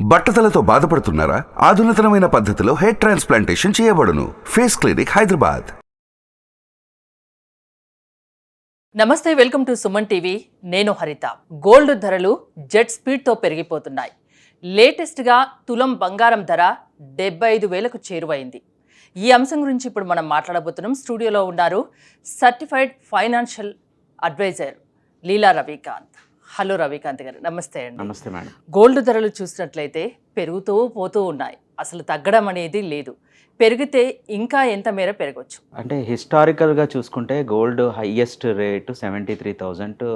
బట్టతలతో బాధపడుతున్నారా? ఆధునితనమైన పద్ధతిలో hair transplantation చేయబడును. Face clinic, Hyderabad. నమస్తే, వెల్కమ్ టు సుమన్ టీవీ. నేను హరిత. గోల్డ్ ధరలు జెట్ స్పీడ్తో పెరిగిపోతున్నాయి. లేటెస్ట్గా తులం బంగారం ధర 75,000కు చేరువైంది. ఈ అంశం గురించి ఇప్పుడు మనం మాట్లాడబోతున్నాం. స్టూడియోలో ఉన్నారు సర్టిఫైడ్ ఫైనాన్షియల్ అడ్వైజర్ లీలా రవికాంత్. హలో రవికాంత్ గారు, నమస్తే అండి. నమస్తే మేడం. గోల్డ్ ధరలు చూసినట్లయితే పెరుగుతూ పోతూ ఉన్నాయి, అసలు తగ్గడం అనేది లేదు. పెరిగితే ఇంకా ఎంత మేర పెరగవచ్చు? అంటే హిస్టారికల్గా చూసుకుంటే గోల్డ్ హైయెస్ట్ రేటు 73,000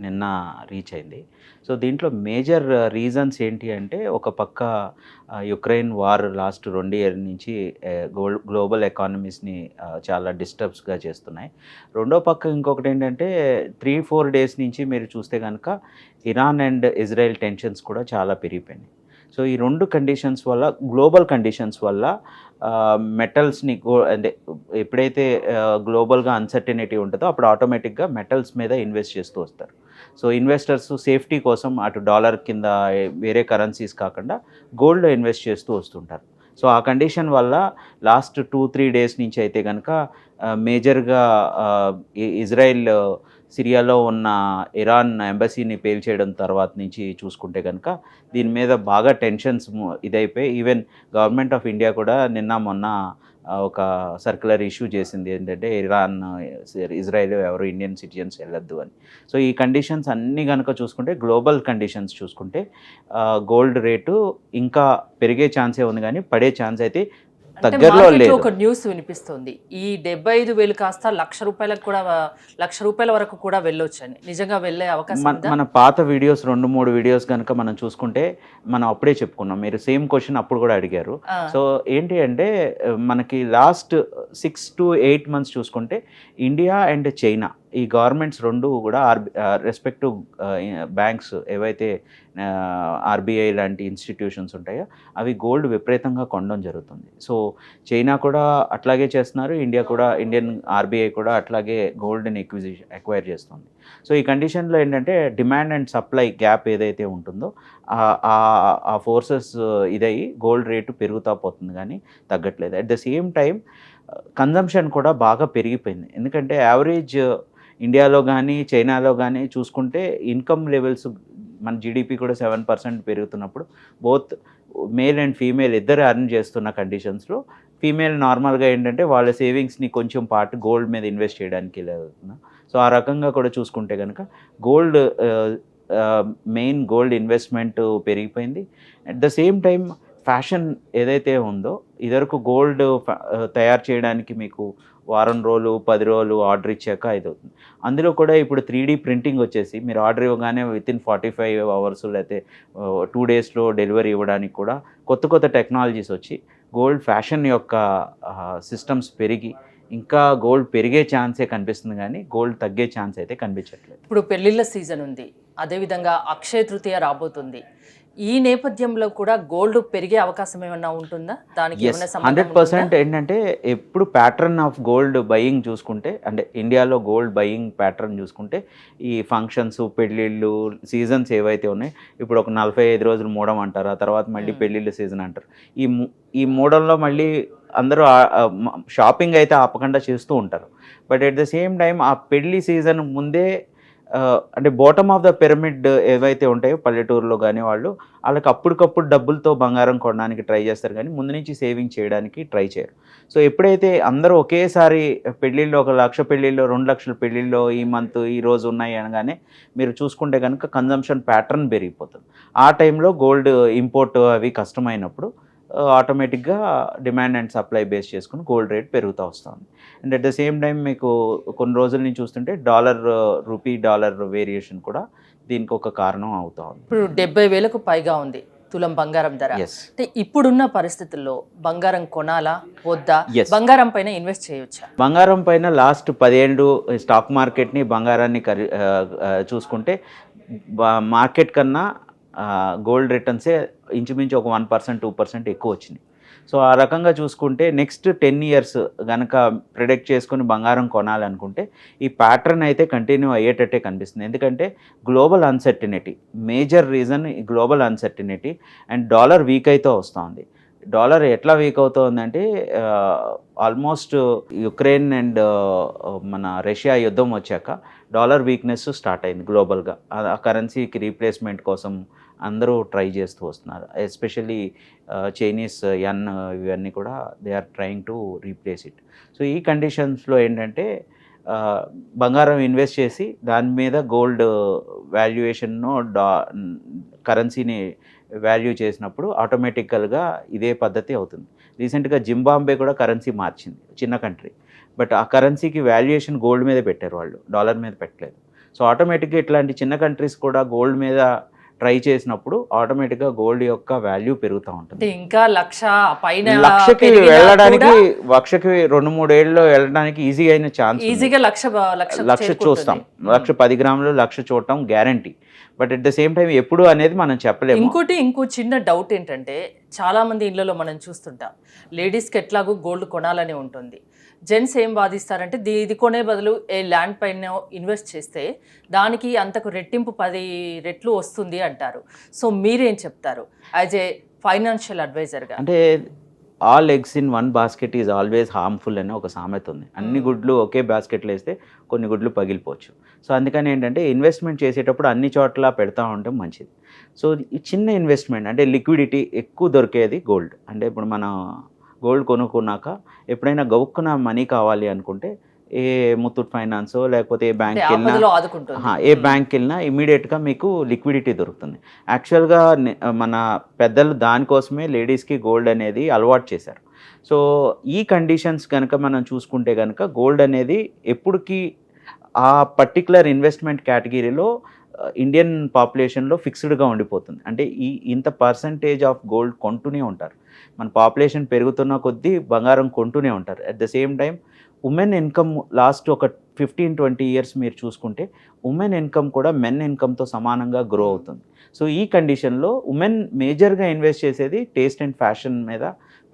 నిన్న రీచ్ అయింది. సో దీంట్లో మేజర్ రీజన్స్ ఏంటి అంటే, ఒక పక్క యుక్రెయిన్ వార్ లాస్ట్ 2 years నుంచి గ్లోబల్ ఎకానమీస్ని చాలా డిస్టర్బ్స్గా చేస్తున్నాయి. రెండో పక్క ఇంకొకటి ఏంటంటే 3-4 days నుంచి మీరు చూస్తే కనుక ఇరాన్ అండ్ ఇజ్రాయెల్ టెన్షన్స్ కూడా చాలా పెరిగిపోయినాయి. సో ఈ రెండు కండిషన్స్ వల్ల, గ్లోబల్ కండిషన్స్ వల్ల మెటల్స్ని అంటే ఎప్పుడైతే గ్లోబల్గా అన్సర్టెనిటీ ఉంటుందో అప్పుడు ఆటోమేటిక్గా మెటల్స్ మీద ఇన్వెస్ట్ చేస్తూ వస్తారు. సో ఇన్వెస్టర్స్ సేఫ్టీ కోసం అటు డాలర్ కింద వేరే కరెన్సీస్ కాకుండా గోల్డ్లో ఇన్వెస్ట్ చేస్తూ వస్తుంటారు. సో ఆ కండిషన్ వల్ల లాస్ట్ 2-3 days నుంచి అయితే కనుక మేజర్గా ఇజ్రాయెల్ సిరియాలో ఉన్న ఇరాన్ ఎంబసీని పేల్చేయడం తర్వాత నుంచి చూసుకుంటే కనుక దీని మీద బాగా టెన్షన్స్ ఇదైపోయి ఈవెన్ గవర్నమెంట్ ఆఫ్ ఇండియా కూడా నిన్న మొన్న ఒక సర్క్యులర్ ఇష్యూ చేసింది, ఏంటంటే ఇజ్రాయెల్ ఎవరు ఇండియన్ సిటిజన్స్ వెళ్ళొద్దు అని. సో ఈ కండిషన్స్ అన్నీ కనుక చూసుకుంటే, గ్లోబల్ కండిషన్స్ చూసుకుంటే గోల్డ్ రేటు ఇంకా పెరిగే ఛాన్సే ఉంది, కానీ పడే ఛాన్స్ అయితే దగ్గరలో లేదు. ఒక న్యూస్ వినిపిస్తుంది, ఈ 75,000 కాస్త ₹1,00,000 వరకు కూడా వెళ్ళొచ్చని. నిజంగా వెళ్ళే అవకాశం ఉందా? మన పాత వీడియోస్ 2-3 వీడియోస్ కనుక మనం చూసుకుంటే మనం అప్పుడే చెప్పుకున్నాం. మీరు సేమ్ క్వశ్చన్ అప్పుడు కూడా అడిగారు. సో ఏంటి అంటే, మనకి లాస్ట్ 6 to 8 months చూసుకుంటే ఇండియా అండ్ చైనా, ఈ గవర్నమెంట్స్ రెండు కూడా రెస్పెక్టివ్ బ్యాంక్స్ ఏవైతే ఆర్బీఐ లాంటి ఇన్స్టిట్యూషన్స్ ఉంటాయో అవి గోల్డ్ విపరీతంగా కొనడం జరుగుతుంది. సో చైనా కూడా అట్లాగే చేస్తున్నారు, ఇండియన్ ఆర్బీఐ కూడా అట్లాగే గోల్డ్ని ఎక్వైర్ చేస్తుంది. సో ఈ కండిషన్లో ఏంటంటే డిమాండ్ అండ్ సప్లై గ్యాప్ ఏదైతే ఉంటుందో ఆ ఫోర్సెస్ ఇదయ్యి గోల్డ్ రేటు పెరుగుతూ పోతుంది, కానీ తగ్గట్లేదు. At the same time consumption కూడా బాగా పెరిగిపోయింది. ఎందుకంటే యావరేజ్ ఇండియాలో కానీ చైనాలో కానీ చూసుకుంటే ఇన్కమ్ లెవెల్స్, మన జీడిపి కూడా 7% పెరుగుతున్నప్పుడు బోత్ మేల్ అండ్ ఫీమేల్ ఇద్దరు అర్న్ చేస్తున్న కండిషన్స్లో ఫీమేల్ నార్మల్గా ఏంటంటే వాళ్ళ సేవింగ్స్ని కొంచెం పార్ట్ గోల్డ్ మీద ఇన్వెస్ట్ చేయడానికి వెళ్తున్నా. సో ఆ రకంగా కూడా చూసుకుంటే కనుక గోల్డ్ మెయిన్ గోల్డ్ ఇన్వెస్ట్మెంట్ పెరిగిపోయింది. At the same time fashion ఏదైతే ఉందో, ఇదివరకు గోల్డ్ తయారు చేయడానికి మీకు వారం రోజులు 10 రోజులు ఆర్డర్ ఇచ్చాక ఇది అవుతుంది. అందులో కూడా ఇప్పుడు 3D ప్రింటింగ్ వచ్చేసి మీరు ఆర్డర్ ఇవ్వగానే వితిన్ 45 hours లేకపోతే 2 daysలో డెలివరీ ఇవ్వడానికి కూడా కొత్త టెక్నాలజీస్ వచ్చి గోల్డ్ ఫ్యాషన్ యొక్క సిస్టమ్స్ పెరిగి ఇంకా గోల్డ్ పెరిగే ఛాన్సే కనిపిస్తుంది, కానీ గోల్డ్ తగ్గే ఛాన్స్ అయితే కనిపించట్లేదు. ఇప్పుడు పెళ్లిళ్ళ సీజన్ ఉంది, అదేవిధంగా అక్షయ తృతీయ రాబోతుంది. ఈ నేపథ్యంలో కూడా గోల్డ్ పెరిగే అవకాశం ఏమన్నా ఉంటుందా? దానికి 100% ఏంటంటే, ఎప్పుడు ప్యాటర్న్ ఆఫ్ గోల్డ్ బయింగ్ చూసుకుంటే, అంటే ఇండియాలో గోల్డ్ బయింగ్ ప్యాటర్న్ చూసుకుంటే, ఈ ఫంక్షన్స్, పెళ్ళిళ్ళు, సీజన్స్ ఏవైతే ఉన్నాయో, ఇప్పుడు ఒక 45 రోజులు మూడం అంటారు, ఆ తర్వాత మళ్ళీ పెళ్ళిళ్ళు సీజన్ అంటారు. ఈ మూడంలో మళ్ళీ అందరూ షాపింగ్ అయితే ఆపకుండా చేస్తూ ఉంటారు. But at the same time ఆ పెళ్లి సీజన్ ముందే అంటే బాటమ్ ఆఫ్ ద పిరమిడ్ ఏవైతే ఉంటాయో పల్లెటూరులో కానీ వాళ్ళకి అప్పటికప్పుడు డబ్బులతో బంగారం కొనడానికి ట్రై చేస్తారు, కానీ ముందు నుంచి సేవింగ్ చేయడానికి ట్రై చేయరు. సో ఎప్పుడైతే అందరూ ఒకేసారి పెళ్ళిళ్ళు, 1,00,000 పెళ్ళిళ్ళు, 2,00,000 పెళ్ళిళ్ళు ఈ మంత్ ఈ రోజు ఉన్నాయి అనగానే మీరు చూసుకుంటే కనుక కన్జంప్షన్ ప్యాటర్న్ పెరిగిపోతుంది. ఆ టైంలో గోల్డ్ ఇంపోర్ట్ అవి కష్టమైనప్పుడు ఆటోమేటిక్గా డిమాండ్ అండ్ సప్లై బేస్ చేసుకుని గోల్డ్ రేట్ పెరుగుతూ వస్తుంది. And at the same time మీకు కొన్ని రోజుల నుంచి చూస్తుంటే రూపీ డాలర్ వేరియేషన్ కూడా దీనికి ఒక కారణం అవుతా ఉంది. ఇప్పుడు 70,000కు పైగా ఉంది తులం బంగారం ధర. అంటే ఇప్పుడున్న పరిస్థితుల్లో బంగారం కొనాలా వద్దా? బంగారం పైన ఇన్వెస్ట్ చేయొచ్చా? బంగారం పైన లాస్ట్ 10 ఏళ్ళు స్టాక్ మార్కెట్ని, బంగారాన్ని చూసుకుంటే మార్కెట్ కన్నా గోల్డ్ రిటర్న్సే ఇంచుమించు ఒక 1%-2% ఎక్కువ వచ్చినాయి. సో ఆ రకంగా చూసుకుంటే నెక్స్ట్ 10 ఇయర్స్ కనుక ప్రిడిక్ట్ చేసుకుని బంగారం కొనాలనుకుంటే ఈ ప్యాటర్న్ అయితే కంటిన్యూ అయ్యేటట్టే కనిపిస్తుంది. ఎందుకంటే global uncertainty, major reason global uncertainty and dollar week అయితే వస్తుంది. డాలర్ ఎట్లా వీక్ అవుతుందంటే ఆల్మోస్ట్ యుక్రెయిన్ అండ్ మన రష్యా యుద్ధం వచ్చాక డాలర్ వీక్నెస్ స్టార్ట్ అయింది గ్లోబల్గా. ఆ కరెన్సీకి రీప్లేస్మెంట్ కోసం అందరూ ట్రై చేస్తూ వస్తున్నారు. ఎస్పెషల్లీ చైనీస్ యన్ ఇవన్నీ కూడా they are trying to replace it. So ఈ కండిషన్స్లో ఏంటంటే బంగారం ఇన్వెస్ట్ చేసి దాని మీద గోల్డ్ వాల్యుయేషన్ను కరెన్సీని వాల్యూ చేసినప్పుడు ఆటోమేటికల్గా ఇదే పద్ధతి అవుతుంది. రీసెంట్గా జింబాంబే కూడా కరెన్సీ మార్చింది, చిన్న కంట్రీ, బట్ ఆ కరెన్సీకి వాల్యుయేషన్ గోల్డ్ మీద పెట్టారు, వాళ్ళు డాలర్ మీద పెట్టలేదు. సో ఆటోమేటిక్గా ఇట్లాంటి చిన్న కంట్రీస్ కూడా గోల్డ్ మీద ట్రై చేసినప్పుడు ఆటోమేటిక్గా గోల్డ్ యొక్క వాల్యూ పెరుగుతూ ఉంటుంది. ఇంకా లక్షకి వెళ్ళడానికి 2-3 ఏళ్ళలో వెళ్ళడానికి ఈజీ అయిన ఛాన్స్, ఈజీగా లక్ష చూస్తాం, 110 గ్రాములు లక్ష చూడటం guarantee. But at the same time ఎప్పుడు అనేది మనం చెప్పలేము. ఇంకో చిన్న డౌట్ ఏంటంటే, చాలా మంది ఇళ్లలో మనం చూస్తుంటాం, లేడీస్కి ఎట్లాగూ గోల్డ్ కొనాలని ఉంటుంది. జెంట్స్ ఏం వాదిస్తారంటే, ఇది కొనే బదులు ఏ ల్యాండ్ పైన ఇన్వెస్ట్ చేస్తే దానికి అంతకు రెట్టింపు 10 రెట్లు వస్తుంది అంటారు. సో మీరేం చెప్తారు యాజ్ ఏ ఫైనాన్షియల్ అడ్వైజర్గా? అంటే all eggs in one basket is always harmful అనే ఒక సామెత ఉంది. అన్ని గుడ్లు ఒకే బాస్కెట్లో వేస్తే కొన్ని గుడ్లు పగిలిపోవచ్చు. సో అందుకని ఏంటంటే ఇన్వెస్ట్మెంట్ చేసేటప్పుడు అన్ని చోట్ల పెడతా ఉంటే మంచిది. సో ఈ చిన్న ఇన్వెస్ట్మెంట్ అంటే లిక్విడిటీ ఎక్కువ దొరికేది గోల్డ్. అంటే ఇప్పుడు మనం గోల్డ్ కొనుక్కున్నాక ఎప్పుడైనా గవుక్కున మనీ కావాలి అనుకుంటే ఏ ముత్తూట్ ఫైనాన్సో లేకపోతే ఏ బ్యాంక్ వెళ్ళినా ఇమీడియట్గా మీకు లిక్విడిటీ దొరుకుతుంది. యాక్చువల్గా మన పెద్దలు దానికోసమే లేడీస్కి గోల్డ్ అనేది అలవాటు చేశారు. సో ఈ కండిషన్స్ కనుక మనం చూసుకుంటే కనుక గోల్డ్ అనేది ఎప్పటికీ ఆ పర్టికులర్ ఇన్వెస్ట్మెంట్ కేటగిరీలో ఇండియన్ పాపులేషన్లో ఫిక్స్డ్గా ఉండిపోతుంది. అంటే ఇంత పర్సంటేజ్ ఆఫ్ గోల్డ్ కొంటూనే ఉంటారు. మన పాపులేషన్ పెరుగుతున్న కొద్దీ బంగారం కొంటూనే ఉంటారు. At the same time women income last ఒక 15-20 ఇయర్స్ మీరు చూసుకుంటే ఉమెన్ ఇన్కమ్ కూడా మెన్ ఇన్కమ్తో సమానంగా గ్రో అవుతుంది. సో ఈ కండిషన్లో ఉమెన్ మేజర్గా ఇన్వెస్ట్ చేసేది టేస్ట్ అండ్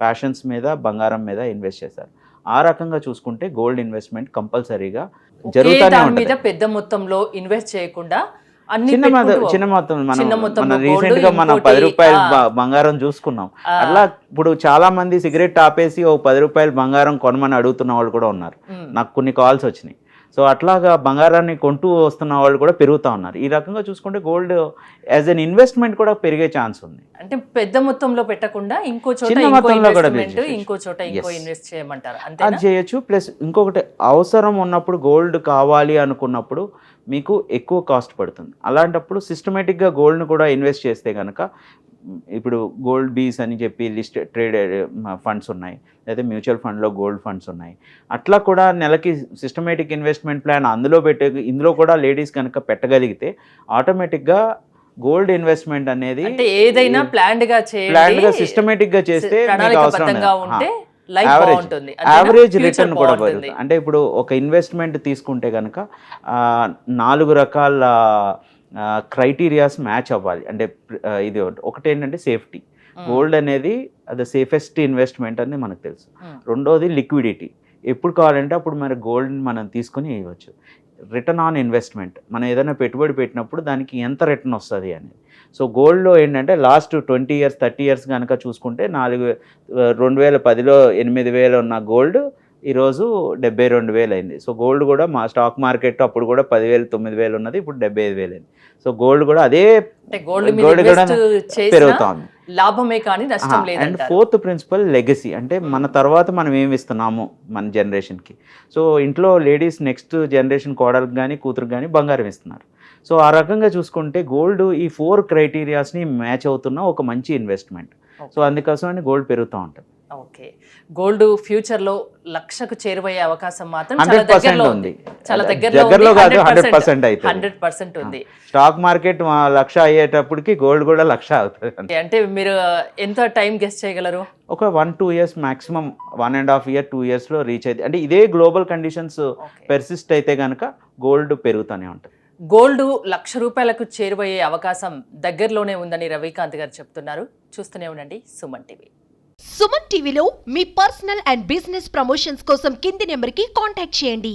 ఫ్యాషన్స్ మీద బంగారం మీద ఇన్వెస్ట్ చేశారు. ఆ రకంగా చూసుకుంటే గోల్డ్ ఇన్వెస్ట్మెంట్ కంపల్సరీగా జరుగుతూనే ఉంటుంది. పెద్ద మొత్తంలో ఇన్వెస్ట్ చేయకుండా చిన్న మొత్తం మన రీసెంట్ గా మనం 10 రూపాయలు బంగారం చూసుకున్నాం. అట్లా ఇప్పుడు చాలా మంది సిగరెట్ ఆపేసి ఓ 10 రూపాయలు బంగారం కొనమని అడుగుతున్న వాళ్ళు కూడా ఉన్నారు. నాకు కొన్ని కాల్స్ వచ్చినాయి. సో అట్లాగా బంగారాన్ని కొంటూ వస్తున్న వాళ్ళు కూడా పెరుగుతూ ఉన్నారు. ఈ రకంగా చూసుకుంటే గోల్డ్ యాజ్ అన్ ఇన్వెస్ట్మెంట్ కూడా పెరిగే ఛాన్స్ ఉంది. అంటే పెద్ద మొత్తంలో పెట్టకుండా ఇంకో చోట ఇన్వెస్ట్ చేయమంటారు, అది చేయొచ్చు. ప్లస్ ఇంకొకటి అవసరం ఉన్నప్పుడు గోల్డ్ కావాలి అనుకున్నప్పుడు మీకు ఎక్కువ కాస్ట్ పడుతుంది. అలాంటప్పుడు సిస్టమేటిక్గా గోల్డ్ను కూడా ఇన్వెస్ట్ చేస్తే కనుక ఇప్పుడు గోల్డ్ బీస్ అని చెప్పి ట్రేడ్ ఫండ్స్ ఉన్నాయి, లేదా మ్యూచువల్ ఫండ్లో గోల్డ్ ఫండ్స్ ఉన్నాయి. అట్లా కూడా నెలకి సిస్టమేటిక్ ఇన్వెస్ట్మెంట్ ప్లాన్ ఇందులో కూడా లేడీస్ కనుక పెట్టగలిగితే ఆటోమేటిక్గా గోల్డ్ ఇన్వెస్ట్మెంట్ అనేది ఏదైనా ప్లాన్డ్గా సిస్టమేటిక్గా చేస్తే మీకు అవసరం యావరేజ్ రిటర్న్ కూడా పడుతుంది. అంటే ఇప్పుడు ఒక ఇన్వెస్ట్మెంట్ తీసుకుంటే కనుక 4 రకాల క్రైటీరియాస్ మ్యాచ్ అవ్వాలి. అంటే ఇది ఒకటి ఏంటంటే సేఫ్టీ, గోల్డ్ అనేది అది సేఫెస్ట్ ఇన్వెస్ట్మెంట్ అని మనకు తెలుసు. రెండోది లిక్విడిటీ, ఎప్పుడు కావాలంటే అప్పుడు మరి గోల్డ్ మనం తీసుకొని ఇవ్వచ్చు. రిటర్న్ ఆన్ ఇన్వెస్ట్మెంట్, మనం ఏదైనా పెట్టుబడి పెట్టినప్పుడు దానికి ఎంత రిటర్న్ వస్తుంది అనేది. సో గోల్డ్లో ఏంటంటే లాస్ట్ 20 ఇయర్స్ 30 ఇయర్స్ కనుక చూసుకుంటే 2010లో 8,000 ఉన్న గోల్డ్ ఈరోజు 72,000 అయింది. సో గోల్డ్ కూడా మా స్టాక్ మార్కెట్ అప్పుడు కూడా 10,000 9,000 ఉన్నది, ఇప్పుడు 75,000 అయింది. సో గోల్డ్ కూడా అదే గోల్డ్ కూడా పెరుగుతోంది, లాభమే కానీ నష్టం లేదు. అండ్ ఫోర్త్ ప్రిన్సిపల్ లెగసీ, అంటే మన తర్వాత మనం ఏమి ఇస్తున్నాము మన జనరేషన్కి. సో ఇంట్లో లేడీస్ నెక్స్ట్ జనరేషన్ కోడలకు కానీ కూతురికి కానీ బంగారం ఇస్తున్నారు. సో ఆ రకంగా చూసుకుంటే గోల్డ్ ఈ 4 క్రైటీరియాస్ని మ్యాచ్ అవుతున్న ఒక మంచి ఇన్వెస్ట్మెంట్. సో అందుకోసమని గోల్డ్ పెరుగుతూ ఉంటుంది. ఓకే, గోల్డ్ ఫ్యూచర్ లో 1,00,000కు చేరువయ్యే అవకాశం మాత్రం 100% ఉంది. చాలా దగ్గరలో కాదు, 100% అయితే 100% ఉంది. స్టాక్ మార్కెట్ 1,00,000 అయ్యేటప్పటికి గోల్డ్ కూడా 1,00,000 అవుతుంది. అంటే మీరు ఎంత టైం గెస్ చేయగలరు? ఒక 1-2 ఇయర్స్ మాక్సిమం, 1.5 year 2 years లో రీచ్ అయితే, అంటే ఇదే గ్లోబల్ కండిషన్స్ పెర్సిస్ట్ అయితే కనుక గోల్డ్ పెరుగుతూనే ఉంటుంది. గోల్డ్ 1,00,000 రూపాయలకు చేరువయ్యే అవకాశం దగ్గరలోనే ఉందని రవికాంత్ గారు చెప్తున్నారు. చూస్తూనే ఉండండి సుమన్ టీవీ. సుమన్ టీవీలో మీ పర్సనల్ అండ్ బిజినెస్ ప్రమోషన్స్ కోసం కింది నెంబర్కి కాంటాక్ట్ చేయండి.